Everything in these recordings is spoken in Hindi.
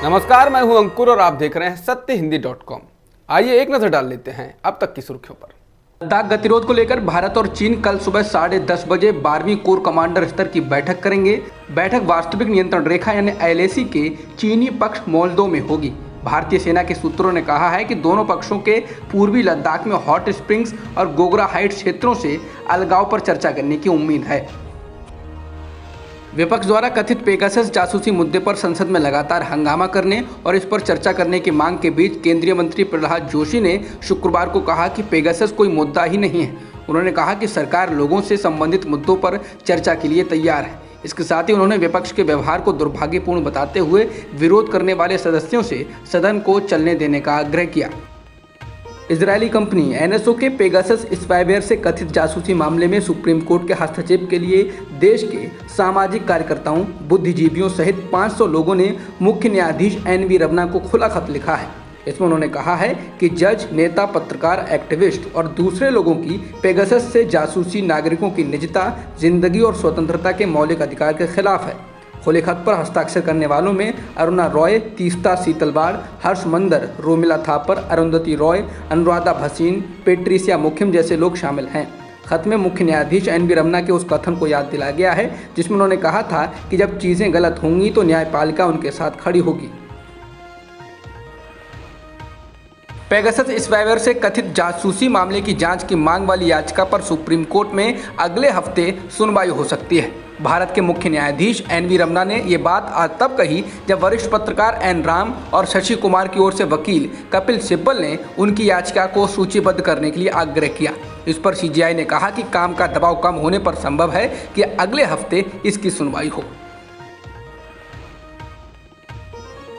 नमस्कार, मैं हूं अंकुर और आप देख रहे हैं सत्यहिंदी.com। आइए एक नजर डाल लेते हैं अब तक की सुर्खियों पर। लद्दाख गतिरोध को लेकर भारत और चीन कल सुबह 10:30 बजे 12वीं कोर कमांडर स्तर की बैठक करेंगे। बैठक वास्तविक नियंत्रण रेखा यानी LAC के चीनी पक्ष मोल्दो में होगी। भारतीय सेना के सूत्रों ने कहा है कि दोनों पक्षों के पूर्वी लद्दाख में हॉट स्प्रिंग्स और गोगरा हाइट्स क्षेत्रों से अलगाव पर चर्चा करने की उम्मीद है। विपक्ष द्वारा कथित पेगासस जासूसी मुद्दे पर संसद में लगातार हंगामा करने और इस पर चर्चा करने की मांग के बीच केंद्रीय मंत्री प्रहलाद जोशी ने शुक्रवार को कहा कि पेगासस कोई मुद्दा ही नहीं है। उन्होंने कहा कि सरकार लोगों से संबंधित मुद्दों पर चर्चा के लिए तैयार है। इसके साथ ही उन्होंने विपक्ष के व्यवहार को दुर्भाग्यपूर्ण बताते हुए विरोध करने वाले सदस्यों से सदन को चलने देने का आग्रह किया। इजरायली कंपनी NSO के पेगासस स्पाईवेयर से कथित जासूसी मामले में सुप्रीम कोर्ट के हस्तक्षेप के लिए देश के सामाजिक कार्यकर्ताओं, बुद्धिजीवियों सहित 500 लोगों ने मुख्य न्यायाधीश NV रमन्ना को खुला खत लिखा है। इसमें उन्होंने कहा है कि जज, नेता, पत्रकार, एक्टिविस्ट और दूसरे लोगों की पेगासस से जासूसी नागरिकों की निजता, जिंदगी और स्वतंत्रता के मौलिक अधिकार के खिलाफ है। खुले खत पर हस्ताक्षर करने वालों में अरुणा रॉय, तीस्ता सीतलवाड़, हर्ष मंदर, रोमिला थापर, अरुंधति रॉय, अनुराधा भसीन, पेट्रिसिया मुखिम जैसे लोग शामिल हैं। खत में मुख्य न्यायाधीश NV रमन्ना के उस कथन को याद दिलाया गया है जिसमें उन्होंने कहा था कि जब चीज़ें गलत होंगी तो न्यायपालिका उनके साथ खड़ी होगी। पेगासस स्पाईवेयर से कथित जासूसी मामले की जांच की मांग वाली याचिका पर सुप्रीम कोर्ट में अगले हफ्ते सुनवाई हो सकती है। भारत के मुख्य न्यायाधीश NV रमन्ना ने ये बात आज तब कही जब वरिष्ठ पत्रकार N राम और शशि कुमार की ओर से वकील कपिल सिब्बल ने उनकी याचिका को सूचीबद्ध करने के लिए आग्रह किया। इस पर CJI ने कहा कि काम का दबाव कम होने पर संभव है कि अगले हफ्ते इसकी सुनवाई हो।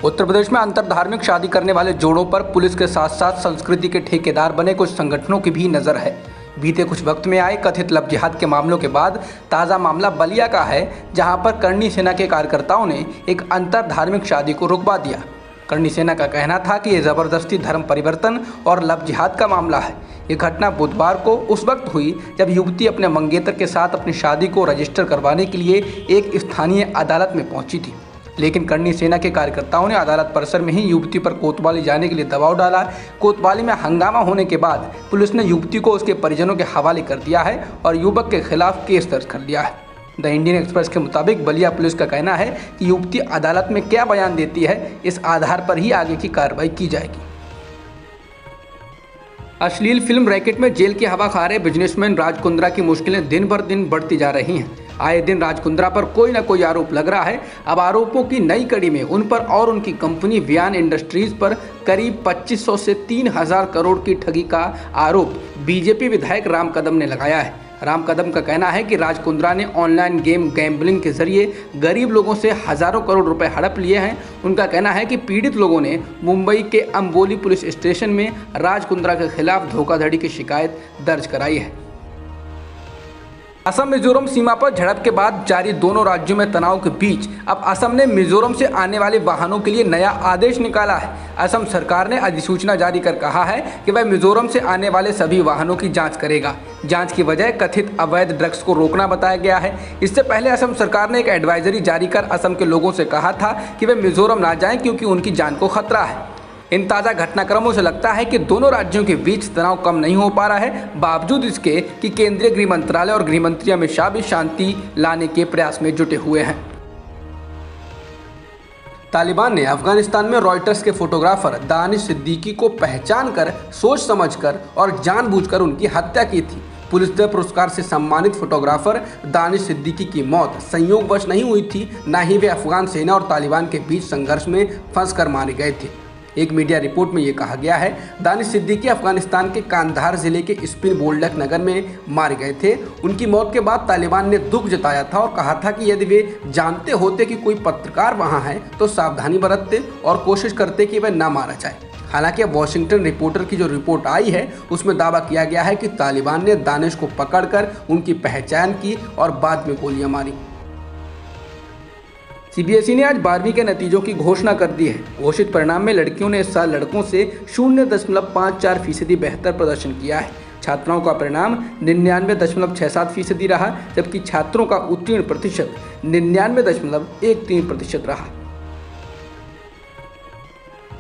उत्तर प्रदेश में अंतरधार्मिक शादी करने वाले जोड़ों पर पुलिस के साथ साथ संस्कृति के ठेकेदार बने कुछ संगठनों की भी नज़र है। बीते कुछ वक्त में आए कथित लव जिहाद के मामलों के बाद ताज़ा मामला बलिया का है, जहां पर करनी सेना के कार्यकर्ताओं ने एक अंतरधार्मिक शादी को रुकवा दिया। करनी सेना का कहना था कि यह ज़बरदस्ती धर्म परिवर्तन और लव जिहाद का मामला है। ये घटना बुधवार को उस वक्त हुई जब युवती अपने मंगेतर के साथ अपनी शादी को रजिस्टर करवाने के लिए एक स्थानीय अदालत में पहुंची थी, लेकिन करनी सेना के कार्यकर्ताओं ने अदालत परिसर में ही युवती पर कोतवाली जाने के लिए दबाव डाला। कोतवाली में हंगामा होने के बाद पुलिस ने युवती को उसके परिजनों के हवाले कर दिया है और युवक के खिलाफ केस दर्ज कर लिया है। द इंडियन एक्सप्रेस के मुताबिक बलिया पुलिस का कहना है कि युवती अदालत में क्या बयान देती है, इस आधार पर ही आगे की कार्रवाई की जाएगी। अश्लील फिल्म रैकेट में जेल की हवा खा रहे बिजनेसमैन राज कुंद्रा की मुश्किलें दिन भर दिन बढ़ती जा रही हैं। आए दिन राज कुंद्रा पर कोई ना कोई आरोप लग रहा है। अब आरोपों की नई कड़ी में उन पर और उनकी कंपनी वियान इंडस्ट्रीज पर करीब 2500 से 3000 करोड़ की ठगी का आरोप बीजेपी विधायक राम कदम ने लगाया है। राम कदम का कहना है कि राज कुंद्रा ने ऑनलाइन गेम गैम्बलिंग के जरिए गरीब लोगों से हजारों करोड़ रुपए हड़प लिए हैं। उनका कहना है कि पीड़ित लोगों ने मुंबई के अंबोली पुलिस स्टेशन में राज कुंद्रा के खिलाफ धोखाधड़ी की शिकायत दर्ज कराई है। असम मिजोरम सीमा पर झड़प के बाद जारी दोनों राज्यों में तनाव के बीच अब असम ने मिजोरम से आने वाले वाहनों के लिए नया आदेश निकाला है। असम सरकार ने अधिसूचना जारी कर कहा है कि वह मिजोरम से आने वाले सभी वाहनों की जांच करेगा। जांच की वजह कथित अवैध ड्रग्स को रोकना बताया गया है। इससे पहले असम सरकार ने एक एडवाइजरी जारी कर असम के लोगों से कहा था कि वे मिजोरम ना जाएं क्योंकि उनकी जान को खतरा है। इन ताज़ा घटनाक्रमों से लगता है कि दोनों राज्यों के बीच तनाव कम नहीं हो पा रहा है, बावजूद इसके कि केंद्रीय गृह मंत्रालय और गृह मंत्री अमित शाह भी शांति लाने के प्रयास में जुटे हुए हैं। तालिबान ने अफगानिस्तान में रॉयटर्स के फोटोग्राफर दानिश सिद्दीकी को पहचान कर, सोच समझकर और जानबूझकर उनकी हत्या की थी। पुलिसत्व पुरस्कार से सम्मानित फोटोग्राफर दानिश सिद्दीकी की मौत संयोगवश नहीं हुई थी, न ही वे अफगान सेना और तालिबान के बीच संघर्ष में फंसकर मारे गए थे। एक मीडिया रिपोर्ट में ये कहा गया है, दानिश सिद्दीकी अफगानिस्तान के कांधार जिले के स्पिन बोल्डक नगर में मारे गए थे। उनकी मौत के बाद तालिबान ने दुख जताया था और कहा था कि यदि वे जानते होते कि कोई पत्रकार वहां है तो सावधानी बरतते और कोशिश करते कि वह न मारा जाए। हालांकि अब वॉशिंगटन रिपोर्टर की जो रिपोर्ट आई है उसमें दावा किया गया है कि तालिबान ने दानिश को पकड़कर उनकी पहचान की और बाद में गोलियां मारी। CBSE ने आज 12वीं के नतीजों की घोषणा कर दी है। घोषित परिणाम में लड़कियों ने इस साल लड़कों से 0.54% बेहतर प्रदर्शन किया है। छात्राओं का परिणाम 99.67% रहा, जबकि छात्रों का उत्तीर्ण प्रतिशत 99.13% रहा।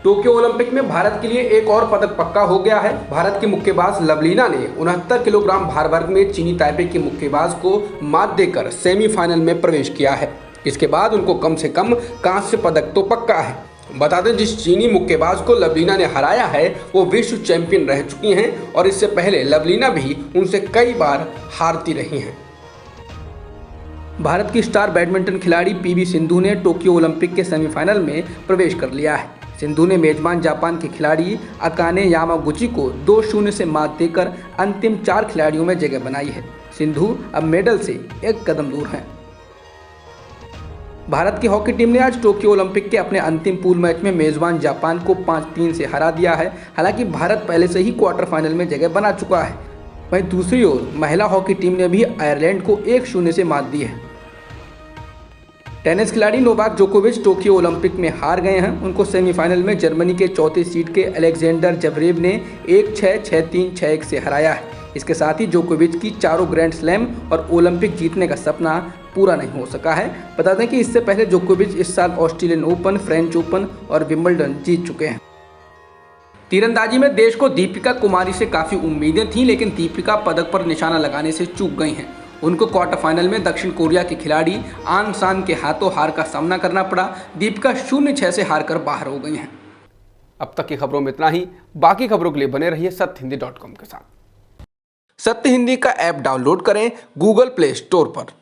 टोक्यो ओलंपिक में भारत के लिए एक और पदक पक्का हो गया है। भारत की मुक्केबाज लवलीना ने 69 किलोग्राम भार वर्ग में चीनी ताइपे की मुक्केबाज को मात देकर सेमीफाइनल में प्रवेश किया है। इसके बाद उनको कम से कम कांस्य पदक तो पक्का है। बता दें, जिस चीनी मुक्केबाज को लवलीना ने हराया है वो विश्व चैंपियन रह चुकी हैं और इससे पहले लवलीना भी उनसे कई बार हारती रही हैं। भारत की स्टार बैडमिंटन खिलाड़ी पीवी सिंधु ने टोक्यो ओलंपिक के सेमीफाइनल में प्रवेश कर लिया है। सिंधु ने मेजबान जापान के खिलाड़ी अकाने यामागुची को 2-0 से मात देकर अंतिम 4 खिलाड़ियों में जगह बनाई है। सिंधु अब मेडल से एक कदम दूर हैं। भारत की हॉकी टीम ने आज टोक्यो ओलंपिक के अपने अंतिम पूल मैच में मेजबान जापान को 5-3 से हरा दिया है। हालांकि भारत पहले से ही क्वार्टर फाइनल में जगह बना चुका है। वहीं दूसरी ओर महिला हॉकी टीम ने भी आयरलैंड को 1-0 से मात दी है। टेनिस खिलाड़ी नोवाक जोकोविच टोक्यो ओलंपिक में हार गए हैं। उनको सेमीफाइनल में जर्मनी के चौथे सीड के अलेक्जेंडर जवरेव ने 1-6, 6-3, 6-1 से हराया है। इसके साथ ही जोकोविच की चारों ग्रैंड स्लैम और ओलंपिक जीतने का सपना पूरा नहीं हो सका है। बता दें कि इससे पहले जोकोविच इस साल ऑस्ट्रेलियन ओपन, फ्रेंच ओपन और विंबलडन जीत चुके हैं। तीरंदाजी में देश को दीपिका कुमारी से काफ़ी उम्मीदें थीं, लेकिन दीपिका पदक पर निशाना लगाने से चूक गई हैं। उनको क्वार्टर फाइनल में दक्षिण कोरिया की खिलाड़ी आन सान के हाथों हार का सामना करना पड़ा। दीपिका 0-6 से हारकर बाहर हो गई हैं। अब तक की खबरों में इतना ही। बाकी खबरों के लिए बने रहिए सत्यहिंदी.com के साथ। सत्य हिंदी का ऐप डाउनलोड करें गूगल प्ले स्टोर पर।